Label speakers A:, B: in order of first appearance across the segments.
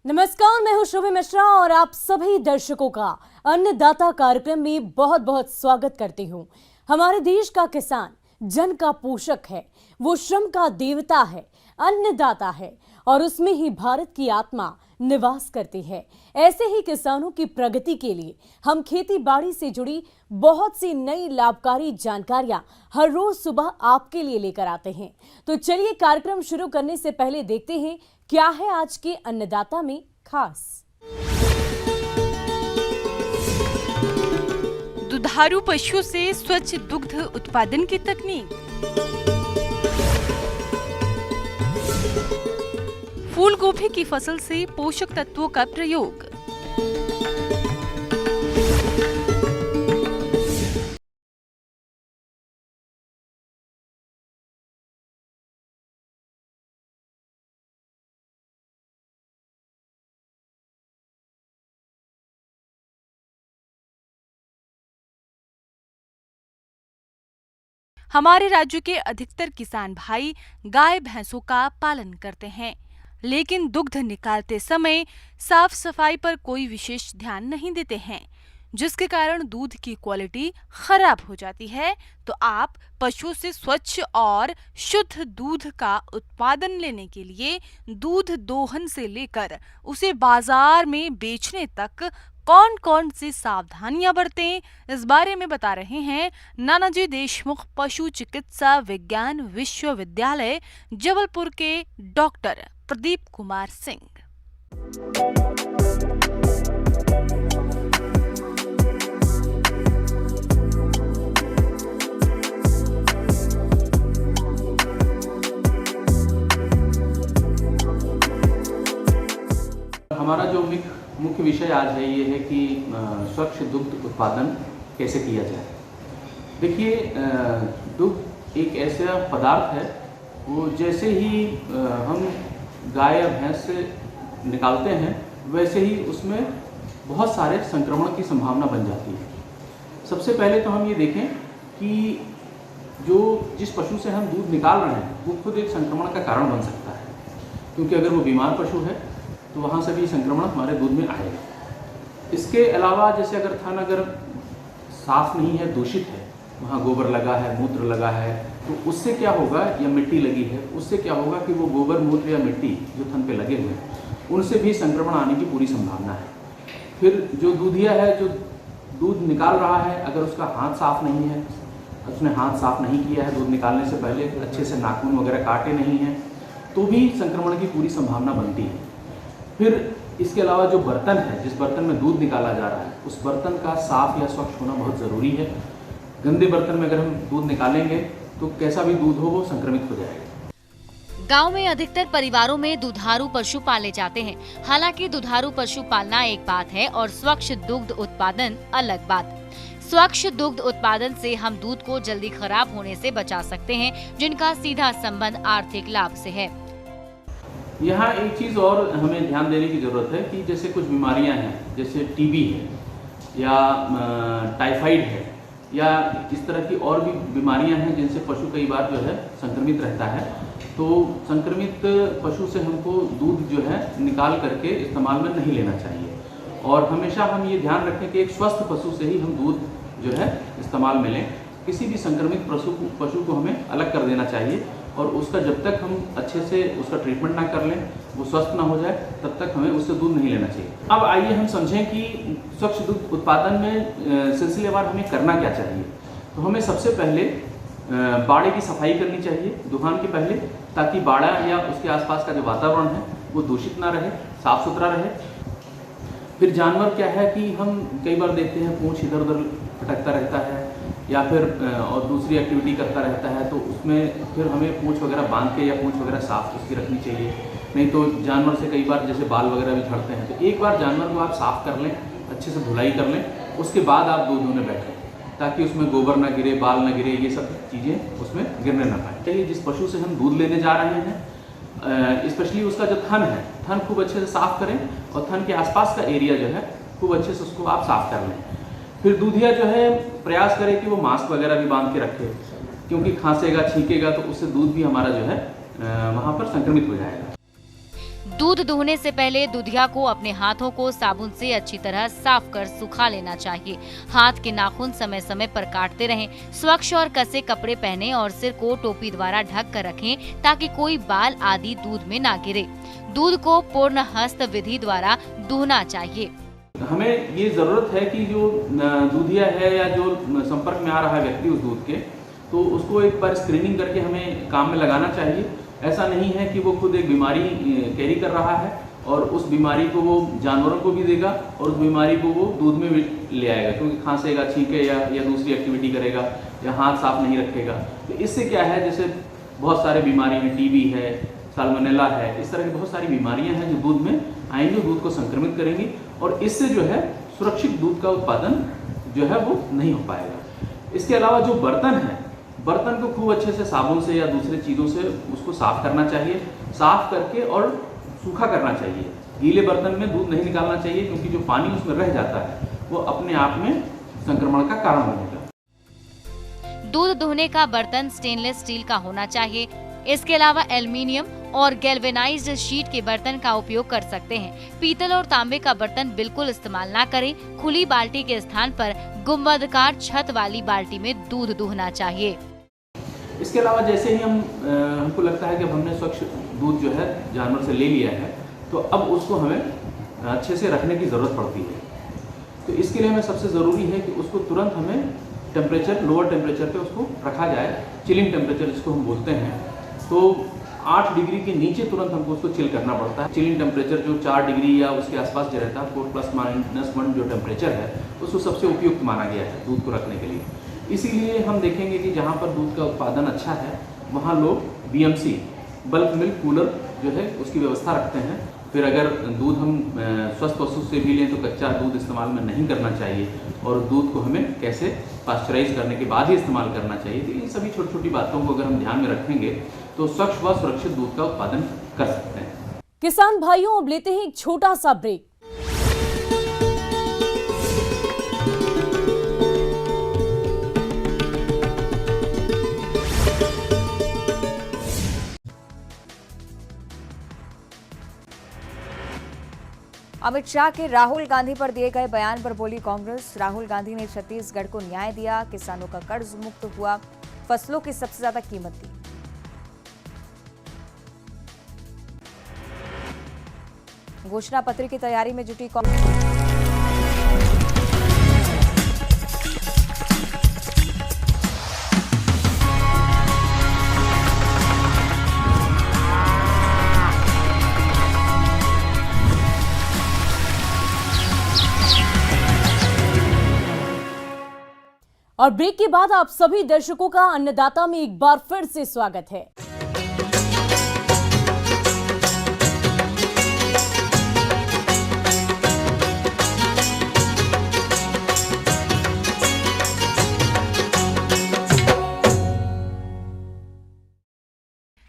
A: नमस्कार, मैं हूं शुभी मिश्रा और आप सभी दर्शकों का अन्नदाता कार्यक्रम में बहुत बहुत स्वागत करती हूं। हमारे देश का किसान जन का पोषक है, वो श्रम का देवता है, अन्नदाता है और उसमें ही भारत की आत्मा निवास करती है। ऐसे ही किसानों की प्रगति के लिए हम खेती बाड़ी से जुड़ी बहुत सी नई लाभकारी जानकारियां हर रोज सुबह आपके लिए लेकर आते हैं। तो चलिए कार्यक्रम शुरू करने से पहले देखते हैं क्या है आज के अन्नदाता में खास।
B: दुधारू पशुओं से स्वच्छ दुग्ध उत्पादन की तकनीक। फूल गोभी की फसल से पोषक तत्वों का प्रयोग। हमारे राज्य के अधिकतर किसान भाई गाय भैंसों का पालन करते हैं, लेकिन दुग्ध निकालते समय साफ सफाई पर कोई विशेष ध्यान नहीं देते हैं, जिसके कारण दूध की क्वालिटी खराब हो जाती है। तो आप पशुओं से स्वच्छ और शुद्ध दूध का उत्पादन लेने के लिए दूध दोहन से लेकर उसे बाजार में बेचने तक कौन कौन सी सावधानियां बरतें, इस बारे में बता रहे हैं नानाजी देशमुख पशु चिकित्सा विज्ञान विश्वविद्यालय जबलपुर के डॉक्टर प्रदीप कुमार सिंह।
C: हमारा जो मुख्य विषय आज है ये है कि स्वच्छ दुग्ध उत्पादन कैसे किया जाए। देखिए, दुग्ध एक ऐसा पदार्थ है, वो जैसे ही हम गाय या भैंस से निकालते हैं वैसे ही उसमें बहुत सारे संक्रमण की संभावना बन जाती है। सबसे पहले तो हम ये देखें कि जिस पशु से हम दूध निकाल रहे हैं वो खुद एक संक्रमण का कारण बन सकता है, क्योंकि अगर वो बीमार पशु है तो वहाँ से भी संक्रमण हमारे दूध में आएगा। इसके अलावा जैसे अगर थन साफ नहीं है, दूषित है, वहाँ गोबर लगा है, मूत्र लगा है, तो उससे क्या होगा, या मिट्टी लगी है, उससे क्या होगा कि वो गोबर मूत्र या मिट्टी जो थन पे लगे हुए हैं उनसे भी संक्रमण आने की पूरी संभावना है। फिर जो दूधिया है, जो दूध निकाल रहा है, अगर उसका हाथ साफ नहीं है, उसने हाथ साफ नहीं किया है दूध निकालने से पहले, अच्छे से नाखून वगैरह काटे नहीं हैं, तो भी संक्रमण की पूरी संभावना बनती है। फिर इसके अलावा जो बर्तन है, जिस बर्तन में दूध निकाला जा रहा है, उस बर्तन का साफ या स्वच्छ होना बहुत ज़रूरी है। गंदे बर्तन में अगर हम दूध निकालेंगे तो कैसा भी दूध हो वो संक्रमित हो जाएगा।
D: गांव में अधिकतर परिवारों में दुधारू पशु पाले जाते हैं। हालांकि दुधारू पशु पालना एक बात है और स्वच्छ दुग्ध उत्पादन अलग बात। स्वच्छ दुग्ध उत्पादन से हम दूध को जल्दी खराब होने से बचा सकते हैं, जिनका सीधा संबंध आर्थिक लाभ से है।
C: यहाँ एक चीज़ और हमें ध्यान देने की ज़रूरत है कि जैसे कुछ बीमारियाँ हैं, जैसे टीबी है या टाइफाइड है या इस तरह की और भी बीमारियाँ हैं जिनसे पशु कई बार जो है संक्रमित रहता है। तो संक्रमित पशु से हमको दूध जो है निकाल करके इस्तेमाल में नहीं लेना चाहिए, और हमेशा हम ये ध्यान रखें कि एक स्वस्थ पशु से ही हम दूध जो है इस्तेमाल में लें। किसी भी संक्रमित पशु को हमें अलग कर देना चाहिए, और उसका जब तक हम अच्छे से उसका ट्रीटमेंट ना कर लें, वो स्वस्थ ना हो जाए, तब तक हमें उससे दूध नहीं लेना चाहिए। अब आइए हम समझें कि स्वच्छ दूध उत्पादन में सिलसिलेवार हमें करना क्या चाहिए। तो हमें सबसे पहले बाड़े की सफाई करनी चाहिए दुहान के पहले, ताकि बाड़ा या उसके आसपास का जो वातावरण है वो दूषित ना रहे, साफ सुथरा रहे। फिर जानवर क्या है कि हम कई बार देखते हैं पूंछ इधर उधर भटकता रहता है या फिर और दूसरी एक्टिविटी करता रहता है, तो उसमें फिर हमें पूंछ वगैरह बांध के या पूंछ वगैरह साफ उसकी रखनी चाहिए। नहीं तो जानवर से कई बार जैसे बाल वगैरह भी झड़ते हैं, तो एक बार जानवर को आप साफ़ कर लें, अच्छे से धुलाई कर लें, उसके बाद आप दूध धोने बैठें, ताकि उसमें गोबर ना गिरे, बाल ना गिरे, ये सब चीज़ें उसमें गिरने ना पाए। चलिए, जिस पशु से हम दूध लेने जा रहे हैं, स्पेशली उसका जो थन है, थन खूब अच्छे से साफ़ करें, और थन के आसपास का एरिया जो है खूब अच्छे से उसको आप साफ़ कर लें। फिर दूधिया जो है प्रयास करे कि वो मास्क वगैरह भी बांध के रखे, क्योंकि खांसेगा, छींकेगा तो उससे दूध भी हमारा जो है वहाँ पर संक्रमित हो जाएगा।
D: दूध दुहने से पहले दूधिया को अपने हाथों को साबुन से अच्छी तरह साफ कर सुखा लेना चाहिए। हाथ के नाखून समय समय पर काटते रहें। स्वच्छ और कसे कपड़े पहने और सिर को टोपी द्वारा ढक कर रखें ताकि कोई बाल आदि दूध में ना गिरे। दूध को पूर्ण हस्त विधि द्वारा दूहना चाहिए।
C: हमें ये ज़रूरत है कि जो दूधिया है या जो संपर्क में आ रहा है व्यक्ति उस दूध के, तो उसको एक बार स्क्रीनिंग करके हमें काम में लगाना चाहिए। ऐसा नहीं है कि वो खुद एक बीमारी कैरी कर रहा है और उस बीमारी को वो जानवरों को भी देगा और उस बीमारी को वो दूध में भी ले आएगा, क्योंकि खांसेगा, छींकेगा या दूसरी एक्टिविटी करेगा या हाथ साफ नहीं रखेगा। तो इससे क्या है, जैसे बहुत सारे बीमारी हैं, टीबी है, साल्मोनेला है, इस तरह की बहुत सारी बीमारियां हैं जो दूध में आएंगी, दूध को संक्रमित करेंगी और इससे जो है सुरक्षित दूध का उत्पादन जो है वो नहीं हो पाएगा। इसके अलावा जो बर्तन है, बर्तन को खूब अच्छे से साबुन से या दूसरे चीज़ों से उसको साफ करना चाहिए। साफ करके और सूखा करना चाहिए। गीले बर्तन में दूध नहीं निकालना चाहिए, क्योंकि जो पानी उसमें रह जाता है वो अपने आप में संक्रमण का कारण बनेगा।
D: दूध दुहने का बर्तन स्टेनलेस स्टील का होना चाहिए। इसके अलावा एल्युमिनियम और गैल्वेनाइज्ड शीट के बर्तन का उपयोग कर सकते हैं। पीतल और तांबे का बर्तन बिल्कुल इस्तेमाल ना करें। खुली बाल्टी के स्थान पर गुंबदकार छत वाली बाल्टी में दूध दुहना चाहिए।
C: इसके अलावा जैसे ही हमको लगता है कि अब हमने स्वच्छ दूध जो है जानवर से ले लिया है, तो अब उसको हमें अच्छे से रखने की ज़रूरत पड़ती है। तो इसके लिए हमें सबसे ज़रूरी है कि उसको तुरंत हमें टेम्परेचर, लोअर टेम्परेचर पे उसको रखा जाए, चिलिंग टेम्परेचर जिसको हम बोलते हैं। तो 8 डिग्री के नीचे तुरंत हमको उसको चिल करना पड़ता है। चिलिंग टेम्परेचर जो 4 डिग्री या उसके आसपास जो रहता है, 4+-1 जो टेम्परेचर है, उसको सबसे उपयुक्त माना गया है दूध को रखने के लिए। इसीलिए हम देखेंगे कि जहाँ पर दूध का उत्पादन अच्छा है वहाँ लोग BMC बल्क मिल्क कूलर जो है उसकी व्यवस्था रखते हैं। फिर अगर दूध हम स्वस्थ पशु से भी लें तो कच्चा दूध इस्तेमाल में नहीं करना चाहिए और दूध को हमें कैसे पास्चराइज करने के बाद ही इस्तेमाल करना चाहिए। तो इन सभी छोटी छोटी बातों को अगर हम ध्यान में रखेंगे तो स्वच्छ व सुरक्षित दूध का उत्पादन कर सकते हैं।
A: किसान भाइयों, अब लेते हैं एक छोटा सा ब्रेक।
E: अमित शाह के राहुल गांधी पर दिए गए बयान पर बोली कांग्रेस। राहुल गांधी ने छत्तीसगढ़ को न्याय दिया, किसानों का कर्ज मुक्त हुआ, फसलों की सबसे ज्यादा कीमत दी। घोषणा पत्र की तैयारी में जुटी कांग्रेस।
A: और ब्रेक के बाद आप सभी दर्शकों का अन्नदाता में एक बार फिर से स्वागत है।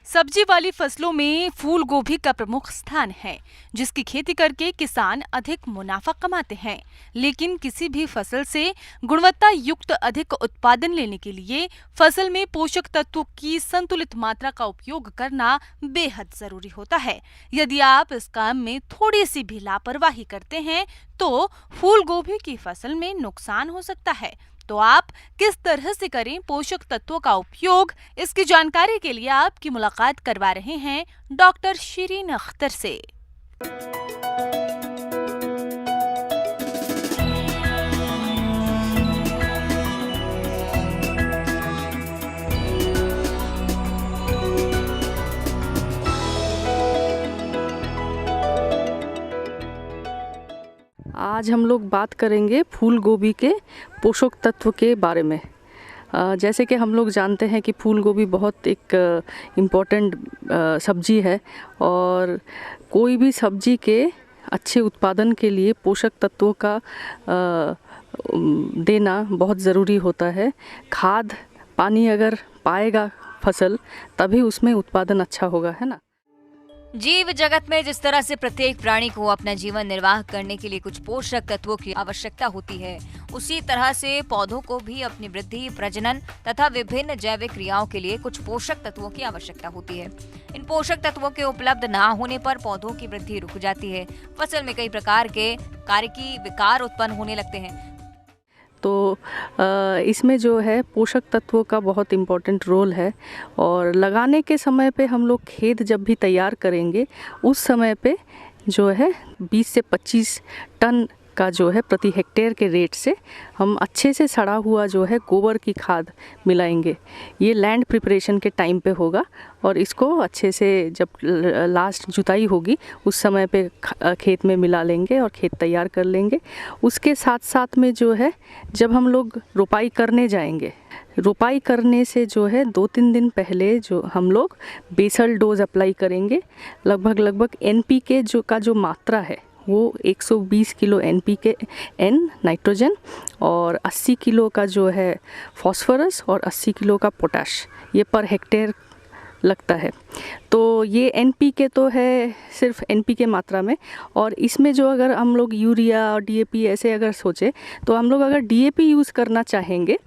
B: सब्जी वाली फसलों में फूल गोभी का प्रमुख स्थान है, जिसकी खेती करके किसान अधिक मुनाफा कमाते हैं। लेकिन किसी भी फसल से गुणवत्ता युक्त अधिक उत्पादन लेने के लिए फसल में पोषक तत्वों की संतुलित मात्रा का उपयोग करना बेहद जरूरी होता है। यदि आप इस काम में थोड़ी सी भी लापरवाही करते हैं तो फूल गोभी की फसल में नुकसान हो सकता है। तो आप किस तरह से करें पोषक तत्वों का उपयोग, इसकी जानकारी के लिए आपकी मुलाकात करवा रहे हैं डॉक्टर शिरीन अख्तर से।
F: आज हम लोग बात करेंगे फूल गोभी के पोषक तत्व के बारे में। जैसे कि हम लोग जानते हैं कि फूल गोभी बहुत एक इम्पॉर्टेंट सब्जी है और कोई भी सब्जी के अच्छे उत्पादन के लिए पोषक तत्वों का देना बहुत ज़रूरी होता है। खाद पानी अगर पाएगा फसल तभी उसमें उत्पादन अच्छा होगा, है ना।
E: जीव जगत में जिस तरह से प्रत्येक प्राणी को अपना जीवन निर्वाह करने के लिए कुछ पोषक तत्वों की आवश्यकता होती है, उसी तरह से पौधों को भी अपनी वृद्धि, प्रजनन तथा विभिन्न जैविक क्रियाओं के लिए कुछ पोषक तत्वों की आवश्यकता होती है। इन पोषक तत्वों के उपलब्ध ना होने पर पौधों की वृद्धि रुक जाती है। फसल में कई प्रकार के कार्यकी विकार उत्पन्न होने लगते हैं।
F: तो इसमें जो है पोषक तत्वों का बहुत इम्पोर्टेंट रोल है। और लगाने के समय पे हम लोग खेत जब भी तैयार करेंगे उस समय पे जो है 20 से 25 टन का जो है प्रति हेक्टेयर के रेट से हम अच्छे से सड़ा हुआ जो है गोबर की खाद मिलाएंगे। ये लैंड प्रिपरेशन के टाइम पे होगा और इसको अच्छे से जब लास्ट जुताई होगी उस समय पे खेत में मिला लेंगे और खेत तैयार कर लेंगे। उसके साथ साथ में जो है जब हम लोग रोपाई करने जाएंगे, रोपाई करने से जो है 2-3 दिन पहले जो हम लोग बेसल डोज अप्लाई करेंगे। लगभग NPK जो मात्रा है वो 120 किलो NPK नाइट्रोजन और 80 किलो का जो है फॉस्फोरस और 80 किलो का पोटाश, ये पर हेक्टेयर लगता है। तो ये NPK तो है सिर्फ NPK मात्रा में। और इसमें जो अगर हम लोग यूरिया और DAP ऐसे अगर सोचे तो हम लोग अगर DAP यूज़ करना चाहेंगे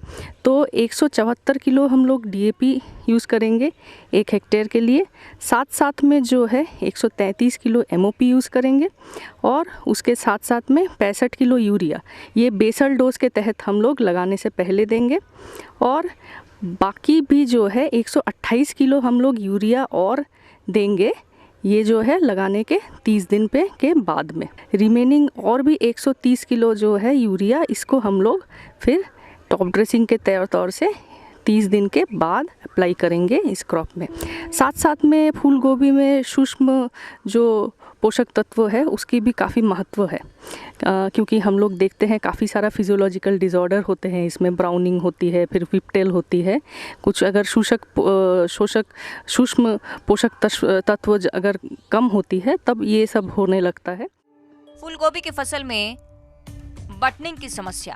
F: तो 174 किलो हम लोग DAP यूज़ करेंगे 1 हेक्टेयर के लिए। साथ में जो है 133 किलो MOP यूज़ करेंगे और उसके साथ में 65 किलो यूरिया, ये बेसल डोज के तहत हम लोग लगाने से पहले देंगे। और बाकी भी जो है 128 किलो हम लोग यूरिया और देंगे, ये जो है लगाने के 30 दिन पे के बाद में। रिमेनिंग और भी 130 किलो जो है यूरिया, इसको हम लोग फिर टॉप ड्रेसिंग के तौर से 30 दिन के बाद अप्लाई करेंगे इस क्रॉप में। साथ में फूल गोभी में सूक्ष्म जो पोषक तत्व है उसकी भी काफ़ी महत्व है, क्योंकि हम लोग देखते हैं काफ़ी सारा फिजियोलॉजिकल डिसऑर्डर होते हैं इसमें। ब्राउनिंग होती है, फिर विपटेल होती है, कुछ अगर सूक्ष्म पोषक तत्व अगर कम होती है तब ये सब होने लगता है।
E: फूल गोभी की फसल में बटनिंग की समस्या।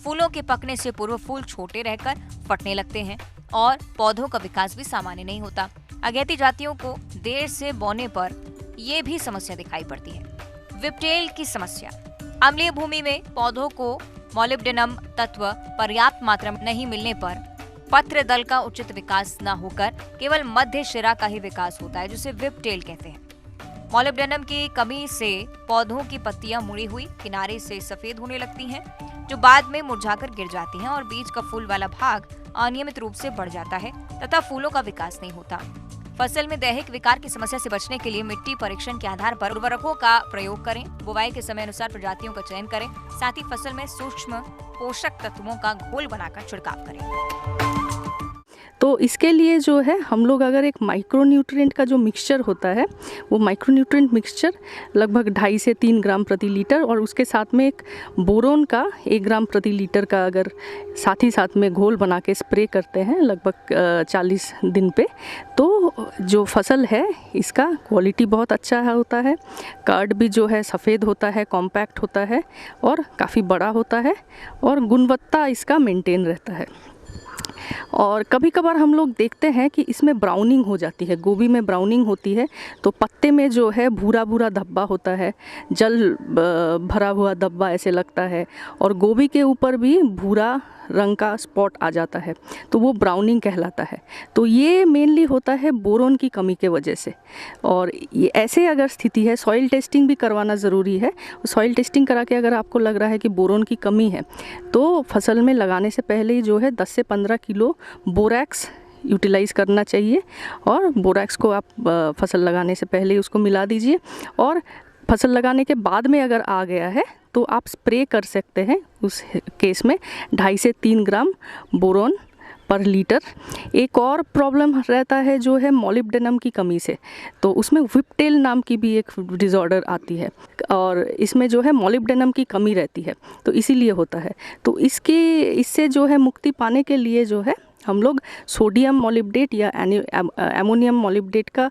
E: फूलों के पकने से पूर्व फूल छोटे रहकर फटने लगते हैं और पौधों का विकास भी सामान्य नहीं होता। अगैती जातियों को देर से बोने पर ये भी समस्या दिखाई पड़ती है। विपटेल की समस्या। अम्लीय भूमि में पौधों को मोलिब्डेनम तत्व पर्याप्त मात्रा में नहीं मिलने पर पत्र दल का उचित विकास न होकर केवल मध्य शिरा का ही विकास होता है, जिसे विपटेल कहते हैं। मोलिब्डेनम की कमी से पौधों की पत्तियां मुड़ी हुई किनारे से सफेद होने लगती हैं, जो बाद में मुरझाकर गिर जाती हैं और बीज का फूल वाला भाग अनियमित रूप से बढ़ जाता है तथा फूलों का विकास नहीं होता। फसल में दैहिक विकार की समस्या से बचने के लिए मिट्टी परीक्षण के आधार पर उर्वरकों का प्रयोग करें। बुवाई के समय अनुसार प्रजातियों का चयन करें। साथ ही फसल में सूक्ष्म पोषक तत्वों का घोल बनाकर छिड़काव करें।
F: तो इसके लिए जो है हम लोग अगर एक माइक्रोन्यूट्रिएंट का जो मिक्सचर होता है, वो माइक्रोन्यूट्रिएंट मिक्सचर लगभग 2.5 से 3 ग्राम प्रति लीटर और उसके साथ में एक बोरोन का 1 ग्राम प्रति लीटर का अगर साथ में घोल बना के स्प्रे करते हैं लगभग 40 दिन पे, तो जो फसल है इसका क्वालिटी बहुत अच्छा होता है। कर्ड भी जो है सफ़ेद होता है, कॉम्पैक्ट होता है और काफ़ी बड़ा होता है और गुणवत्ता इसका मेंटेन रहता है। और कभी कभार हम लोग देखते हैं कि इसमें ब्राउनिंग हो जाती है, गोभी में ब्राउनिंग होती है, तो पत्ते में जो है भूरा धब्बा होता है, जल भरा हुआ धब्बा ऐसे लगता है और गोभी के ऊपर भी भूरा रंग का स्पॉट आ जाता है, तो वो ब्राउनिंग कहलाता है। तो ये मेनली होता है बोरोन की कमी के वजह से। और ये ऐसे अगर स्थिति है, सॉइल टेस्टिंग भी करवाना ज़रूरी है। सॉइल टेस्टिंग करा के अगर आपको लग रहा है कि बोरोन की कमी है तो फसल में लगाने से पहले ही जो है 10 से 15 किलो बोरैक्स यूटिलाइज़ करना चाहिए और बोरैक्स को आप फसल लगाने से पहले ही उसको मिला दीजिए। और फसल लगाने के बाद में अगर आ गया है तो आप स्प्रे कर सकते हैं उस केस में 2.5 से 3 ग्राम बोरोन पर लीटर। एक और प्रॉब्लम रहता है जो है मोलिब्डेनम की कमी से, तो उसमें विपटेल नाम की भी एक डिसऑर्डर आती है और इसमें जो है मोलिब्डेनम की कमी रहती है, तो इसीलिए होता है। तो इससे जो है मुक्ति पाने के लिए जो है हम लोग सोडियम मोलिब्डेट या एमोनियम मोलिब्डेट का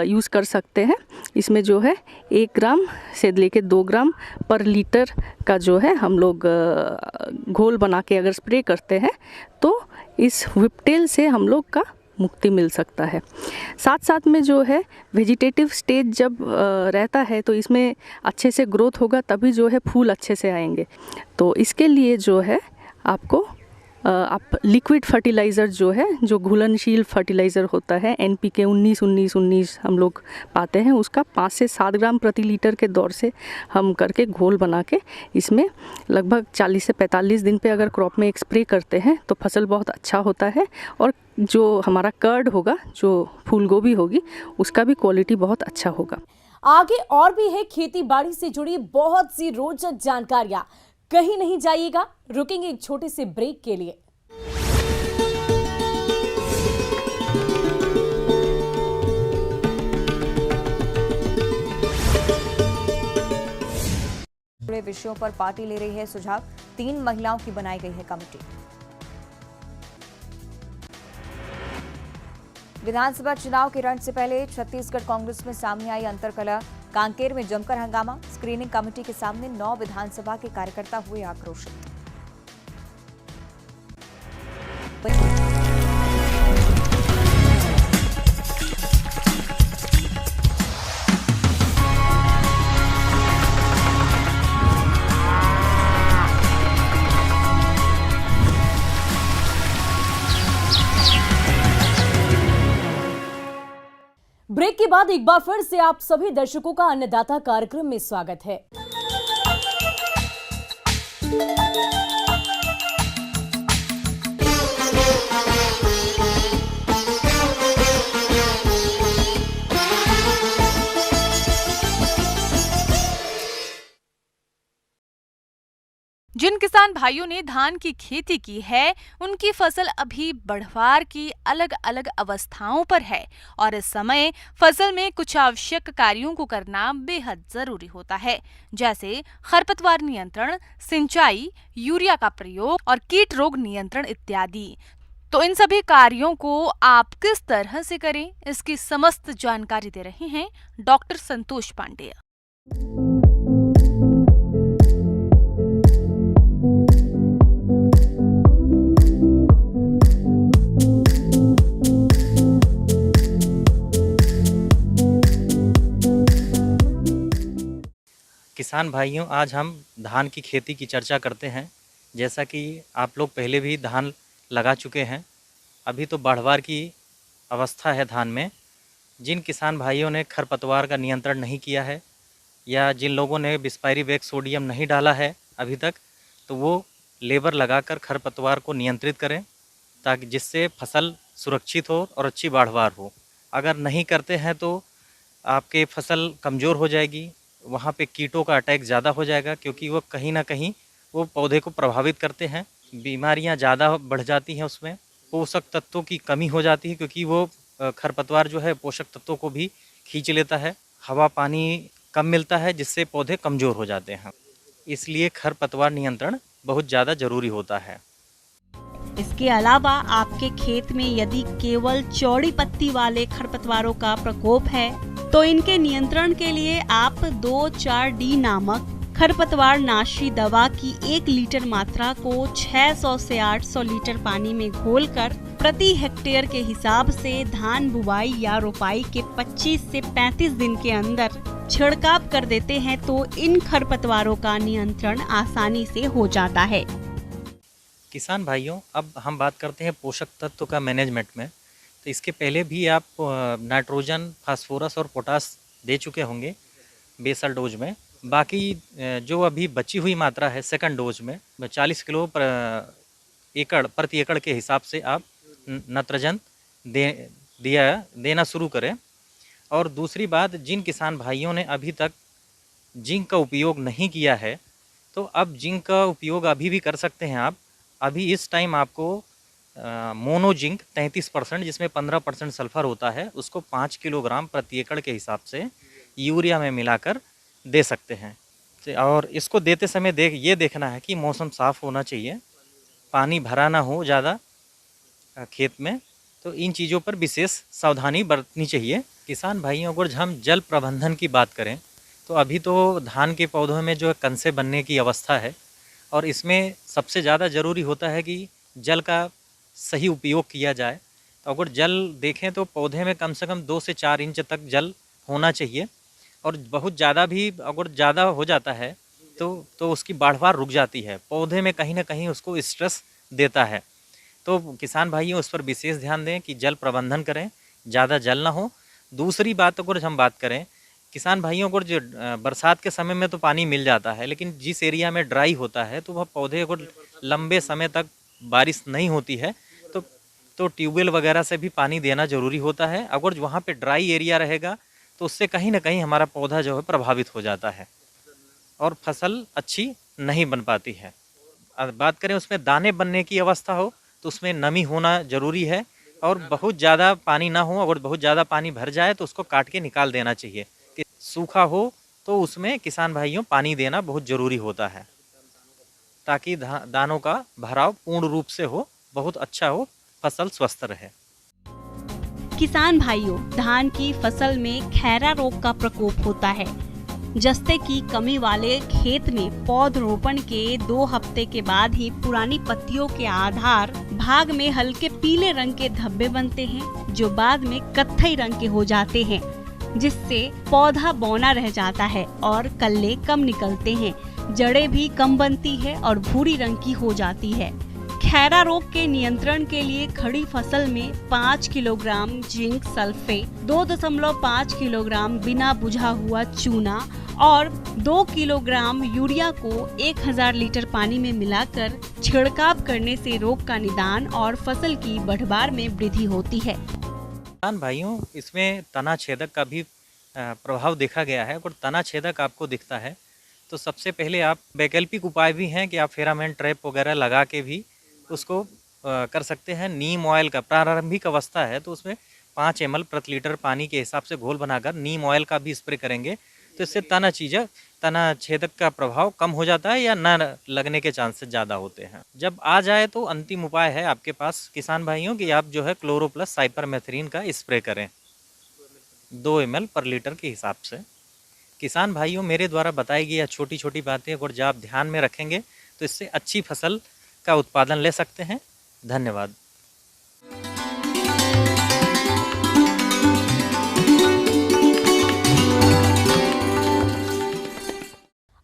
F: यूज़ कर सकते हैं। इसमें जो है 1 ग्राम से लेके 2 ग्राम पर लीटर का जो है हम लोग घोल बना के अगर स्प्रे करते हैं तो इस विपटेल से हम लोग का मुक्ति मिल सकता है। साथ साथ में जो है वेजिटेटिव स्टेज जब रहता है तो इसमें अच्छे से ग्रोथ होगा, तभी जो है फूल अच्छे से आएंगे। तो इसके लिए जो है आपको आप लिक्विड फर्टिलाइज़र जो है, जो घुलनशील फर्टिलाइज़र होता है NPK 19-19-19 हम लोग पाते हैं, उसका 5 से 7 ग्राम प्रति लीटर के दौर से हम करके घोल बना के इसमें लगभग 40 से 45 दिन पे अगर क्रॉप में एक स्प्रे करते हैं तो फसल बहुत अच्छा होता है। और जो हमारा कर्ड होगा, जो फूल गोभी होगी, उसका भी क्वालिटी बहुत अच्छा होगा।
A: आगे और भी है खेती बाड़ी से जुड़ी बहुत सी रोचक जानकारियां। कहीं नहीं जाइएगा, रुकेंगे एक छोटे से ब्रेक के लिए।
E: जुड़े विषयों पर पार्टी ले रही है सुझाव। 3 महिलाओं की बनाई गई है कमेटी। विधानसभा चुनाव के रण से पहले छत्तीसगढ़ कांग्रेस में सामने आई अंतरकलह। कांकेर में जमकर हंगामा। स्क्रीनिंग कमेटी के सामने 9 विधानसभा के कार्यकर्ता हुए आक्रोशित।
A: ब्रेक के बाद एक बार फिर से आप सभी दर्शकों का अन्नदाता कार्यक्रम में स्वागत है।
B: जिन किसान भाइयों ने धान की खेती की है, उनकी फसल अभी बढ़वार की अलग अलग अवस्थाओं पर है और इस समय फसल में कुछ आवश्यक कार्यों को करना बेहद जरूरी होता है, जैसे खरपतवार नियंत्रण, सिंचाई, यूरिया का प्रयोग और कीट रोग नियंत्रण इत्यादि। तो इन सभी कार्यों को आप किस तरह से करें, इसकी समस्त जानकारी दे रहे हैं डॉक्टर संतोष पांडेय।
G: किसान भाइयों, आज हम धान की खेती की चर्चा करते हैं। जैसा कि आप लोग पहले भी धान लगा चुके हैं, अभी तो बढ़वार की अवस्था है धान में। जिन किसान भाइयों ने खरपतवार का नियंत्रण नहीं किया है या जिन लोगों ने बिस्पायरीवेक सोडियम नहीं डाला है अभी तक, तो वो लेबर लगाकर खरपतवार को नियंत्रित करें, ताकि जिससे फसल सुरक्षित हो और अच्छी बढ़वार हो। अगर नहीं करते हैं तो आपके फसल कमज़ोर हो जाएगी, वहाँ पे कीटों का अटैक ज़्यादा हो जाएगा, क्योंकि वो कहीं ना कहीं वो पौधे को प्रभावित करते हैं। बीमारियाँ ज़्यादा बढ़ जाती हैं, उसमें पोषक तत्वों की कमी हो जाती है, क्योंकि वो खरपतवार जो है पोषक तत्वों को भी खींच लेता है। हवा पानी कम मिलता है, जिससे पौधे कमज़ोर हो जाते हैं। इसलिए खरपतवार नियंत्रण बहुत ज़्यादा ज़रूरी होता है।
H: इसके अलावा आपके खेत में यदि केवल चौड़ी पत्ती वाले खरपतवारों का प्रकोप है तो इनके नियंत्रण के लिए आप 2,4-D नामक खरपतवार नाशी दवा की 1 लीटर मात्रा को 600 से 800 लीटर पानी में घोलकर प्रति हेक्टेयर के हिसाब से धान बुवाई या रोपाई के 25 से 35 दिन के अंदर छिड़काव कर देते हैं तो इन खरपतवारों का नियंत्रण आसानी से हो जाता है।
G: किसान भाइयों, अब हम बात करते हैं पोषक तत्व का मैनेजमेंट में। तो इसके पहले भी आप नाइट्रोजन, फास्फोरस और पोटास दे चुके होंगे बेसल डोज में। बाकी जो अभी बची हुई मात्रा है सेकंड डोज में 40 किलो प्रति एकड़ के हिसाब से आप नाइट्रोजन देना शुरू करें। और दूसरी बात, जिन किसान भाइयों ने अभी तक जिंक का उपयोग नहीं किया है, तो अब जिंक का उपयोग अभी भी कर सकते हैं आप। अभी इस टाइम आपको मोनो जिंक 33%, जिसमें 15% सल्फर होता है, उसको 5 किलोग्राम प्रति एकड़ के हिसाब से यूरिया में मिलाकर दे सकते हैं। और इसको देते समय ये देखना है कि मौसम साफ़ होना चाहिए, पानी भरा ना हो ज़्यादा खेत में। तो इन चीज़ों पर विशेष सावधानी बरतनी चाहिए। किसान भाइयों, अगर हम जल प्रबंधन की बात करें तो अभी तो धान के पौधों में जो कंसे बनने की अवस्था है, और इसमें सबसे ज़्यादा ज़रूरी होता है कि जल का सही उपयोग किया जाए। अगर जल देखें तो पौधे में कम से कम 2 से 4 इंच तक जल होना चाहिए, और बहुत ज़्यादा भी अगर ज़्यादा हो जाता है तो उसकी बढ़वार रुक जाती है, पौधे में कहीं ना कहीं उसको स्ट्रेस देता है। तो किसान भाइयों उस पर विशेष ध्यान दें कि जल प्रबंधन करें, ज़्यादा जल ना हो। दूसरी बात अगर हम बात करें किसान भाइयों को, जो बरसात के समय में तो पानी मिल जाता है, लेकिन जिस एरिया में ड्राई होता है तो वह पौधे अगर लंबे समय तक बारिश नहीं होती है तो ट्यूबवेल वगैरह से भी पानी देना ज़रूरी होता है। अगर वहाँ पे ड्राई एरिया रहेगा तो उससे कहीं ना कहीं हमारा पौधा जो है प्रभावित हो जाता है और फसल अच्छी नहीं बन पाती है। बात करें उसमें दाने बनने की अवस्था हो तो उसमें नमी होना ज़रूरी है, और बहुत ज़्यादा पानी ना हो, अगर बहुत ज़्यादा पानी भर जाए तो उसको काट के निकाल देना चाहिए। कि सूखा हो तो उसमें किसान भाइयों पानी देना बहुत ज़रूरी होता है, ताकि दानों का भराव पूर्ण रूप से हो, बहुत अच्छा हो, फसल स्वस्थ रहे।
H: किसान भाइयों, धान की फसल में खैरा रोग का प्रकोप होता है। जस्ते की कमी वाले खेत में पौधरोपण के 2 हफ्ते के बाद ही पुरानी पत्तियों के आधार भाग में हल्के पीले रंग के धब्बे बनते हैं, जो बाद में कत्थई रंग के हो जाते हैं, जिससे पौधा बौना रह जाता है और कल्ले कम निकलते हैं, जड़ें भी कम बनती है और भूरी रंग की हो जाती है। खैरा रोग के नियंत्रण के लिए खड़ी फसल में 5 किलोग्राम जिंक सल्फेट, 2.5 किलोग्राम बिना बुझा हुआ चूना और 2 किलोग्राम यूरिया को 1000 लीटर पानी में मिलाकर छिड़काव करने से रोग का निदान और फसल की बढ़वार में वृद्धि होती है।
G: किसान भाइयों, इसमें तना छेदक का भी प्रभाव देखा गया है। अगर तना छेदक आपको दिखता है तो सबसे पहले आप वैकल्पिक उपाय भी हैं कि आप फेरामेन ट्रैप वगैरह लगा के भी उसको कर सकते हैं। नीम ऑयल का प्रारंभिक अवस्था है तो उसमें 5 ml प्रति लीटर पानी के हिसाब से घोल बनाकर नीम ऑयल का भी स्प्रे करेंगे, तो इससे तना छेदक का प्रभाव कम हो जाता है या न लगने के चांसेस ज़्यादा होते हैं। जब आ जाए तो अंतिम उपाय है आपके पास किसान भाइयों कि आप जो है क्लोरोप्लस साइपरमेथ्रिन का स्प्रे करें 2 ml पर लीटर के हिसाब से। किसान भाइयों, मेरे द्वारा बताई गई छोटी छोटी बातें अगर जब आप ध्यान में रखेंगे तो इससे अच्छी फसल का उत्पादन ले सकते हैं। धन्यवाद।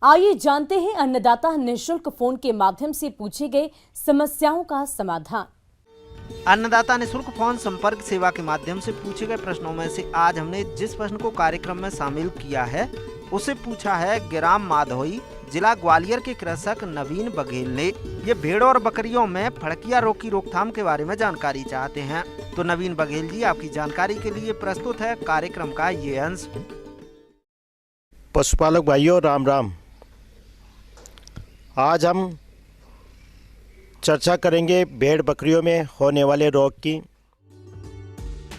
A: आइए जानते हैं अन्नदाता निःशुल्क फोन के माध्यम से पूछे गए समस्याओं का समाधान।
I: अन्नदाता निःशुल्क फोन संपर्क सेवा के माध्यम से पूछे गए प्रश्नों में से आज हमने जिस प्रश्न को कार्यक्रम में शामिल किया है उसे पूछा है ग्राम माधोई, जिला ग्वालियर के कृषक नवीन बघेल ने। ये भेड़ और बकरियों में फड़किया रोग की रोकथाम के बारे में जानकारी चाहते हैं। तो नवीन बघेल जी, आपकी जानकारी के लिए प्रस्तुत है कार्यक्रम का ये अंश।
J: पशुपालक भाइयों, राम राम। आज हम चर्चा करेंगे भेड़ बकरियों में होने वाले रोग की।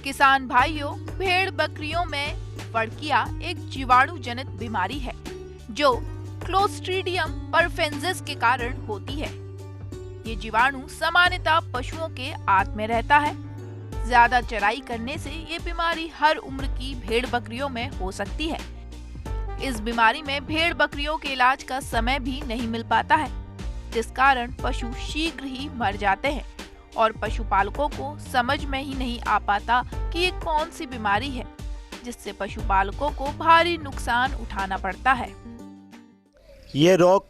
K: किसान भाइयों, भेड़ बकरियों में फड़किया एक जीवाणु जनित बीमारी है जो क्लोस्ट्रीडियम परफेंसिस के कारण होती है। ये जीवाणु सामान्यतः पशुओं के आंत में रहता है। ज्यादा चराई करने से ये बीमारी हर उम्र की भेड़ बकरियों में हो सकती है। इस बीमारी में भेड़ बकरियों के इलाज का समय भी नहीं मिल पाता है, जिस कारण पशु शीघ्र ही मर जाते हैं और पशुपालकों को समझ में ही नहीं आ पाता कि ये कौन सी बीमारी है, जिससे पशुपालकों को भारी नुकसान उठाना पड़ता है।
J: ये रोग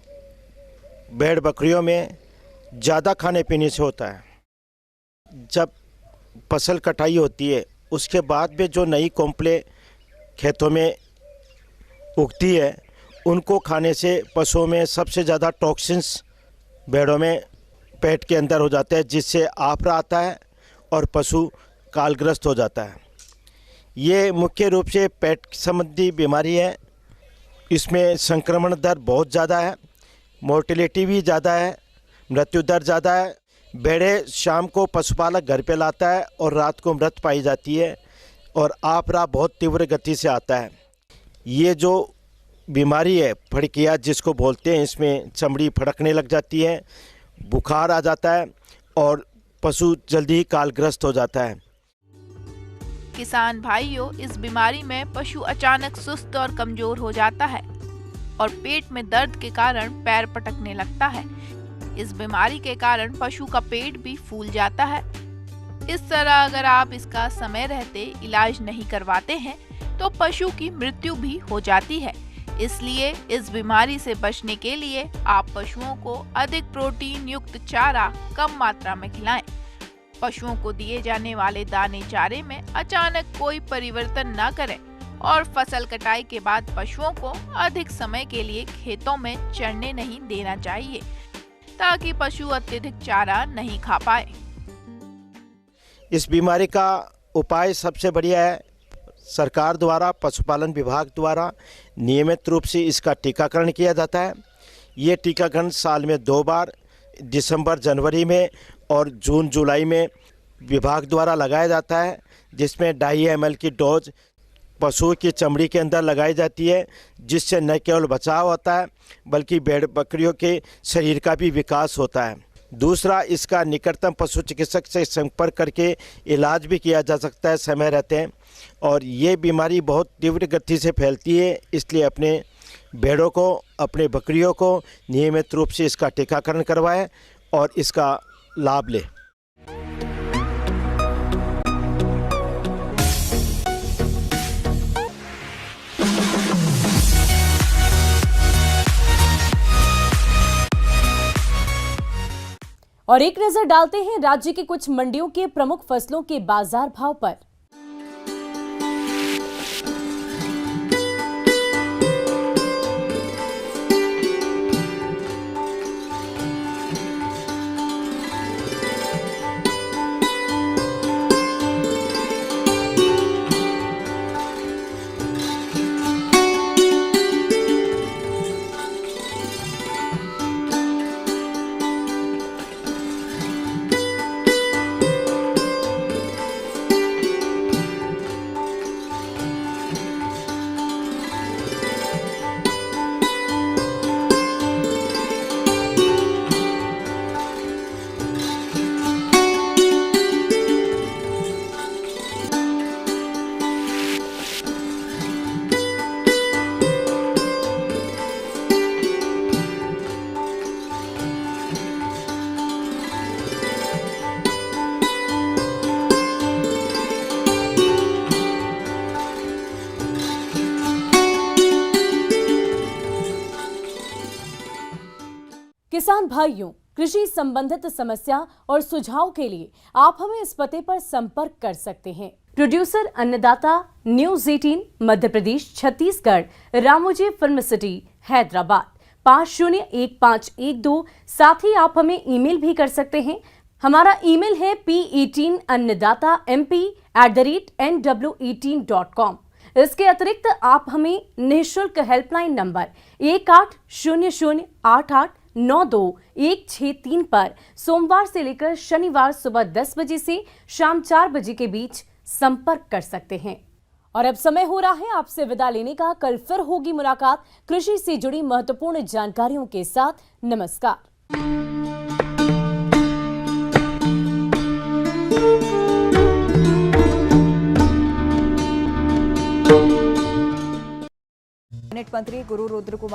J: भेड़ बकरियों में ज़्यादा खाने पीने से होता है। जब फसल कटाई होती है उसके बाद में जो नई कोंपले खेतों में उगती है उनको खाने से पशुओं में सबसे ज़्यादा टॉक्सिन्स भेड़ों में पेट के अंदर हो जाता है, जिससे आफरा आता है और पशु कालग्रस्त हो जाता है। ये मुख्य रूप से पेट संबंधी बीमारी है। इसमें संक्रमण दर बहुत ज़्यादा है, मोर्टेलिटी भी ज़्यादा है, मृत्यु दर ज़्यादा है। भेड़ें शाम को पशुपालक घर पे लाता है और रात को मृत पाई जाती है और आफरा बहुत तीव्र गति से आता है। ये जो बीमारी है फड़किया जिसको बोलते हैं, इसमें चमड़ी फड़कने लग जाती है, बुखार आ जाता है और पशु जल्दी ही कालग्रस्त हो जाता है।
K: किसान भाइयों, इस बीमारी में पशु अचानक सुस्त और कमजोर हो जाता है और पेट में दर्द के कारण पैर पटकने लगता है। इस बीमारी के कारण पशु का पेट भी फूल जाता है। इस तरह अगर आप इसका समय रहते इलाज नहीं करवाते हैं तो पशु की मृत्यु भी हो जाती है। इसलिए इस बीमारी से बचने के लिए आप पशुओं को अधिक प्रोटीन युक्त चारा कम मात्रा में खिलाएं। पशुओं को दिए जाने वाले दाने चारे में अचानक कोई परिवर्तन न करें और फसल कटाई के बाद पशुओं को अधिक समय के लिए खेतों में चरने नहीं देना चाहिए ताकि पशु अत्यधिक चारा नहीं खा पाए।
J: इस बीमारी का उपाय सबसे बढ़िया है, सरकार द्वारा पशुपालन विभाग द्वारा नियमित रूप से इसका टीकाकरण किया जाता है। ये टीकाकरण साल में 2 बार दिसंबर जनवरी में और जून जुलाई में विभाग द्वारा लगाया जाता है, जिसमें 2.5 ml की डोज पशु की चमड़ी के अंदर लगाई जाती है, जिससे न केवल बचाव होता है बल्कि भेड़ बकरियों के शरीर का भी विकास होता है। दूसरा, इसका निकटतम पशु चिकित्सक से संपर्क करके इलाज भी किया जा सकता है समय रहते हैं। और ये बीमारी बहुत तीव्र गति से फैलती है, इसलिए अपने भेड़ों को, अपने बकरियों को नियमित रूप से इसका टीकाकरण करवाएं और इसका लाभ लें।
A: और एक नजर डालते हैं राज्य की कुछ मंडियों के प्रमुख फसलों के बाजार भाव पर। किसान भाइयों, कृषि संबंधित समस्या और सुझाव के लिए आप हमें इस पते पर संपर्क कर सकते हैं। प्रोड्यूसर अन्नदाता, news 18, Madhya Pradesh, Chhattisgarh, Ramoji film city, Hyderabad 501512। साथ ही आप हमें ईमेल भी कर सकते हैं। हमारा ईमेल है p18annadatamp@nw18.com। इसके अतिरिक्त आप हमें निःशुल्क हेल्पलाइन नंबर 180088921663 पर सोमवार से लेकर शनिवार सुबह 10 बजे से शाम 4 बजे के बीच संपर्क कर सकते हैं। और अब समय हो रहा है आपसे विदा लेने का। कल फिर होगी मुलाकात कृषि से जुड़ी महत्वपूर्ण जानकारियों के साथ। नमस्कार।
L: कैबिनेट मंत्री गुरु रुद्र कुमार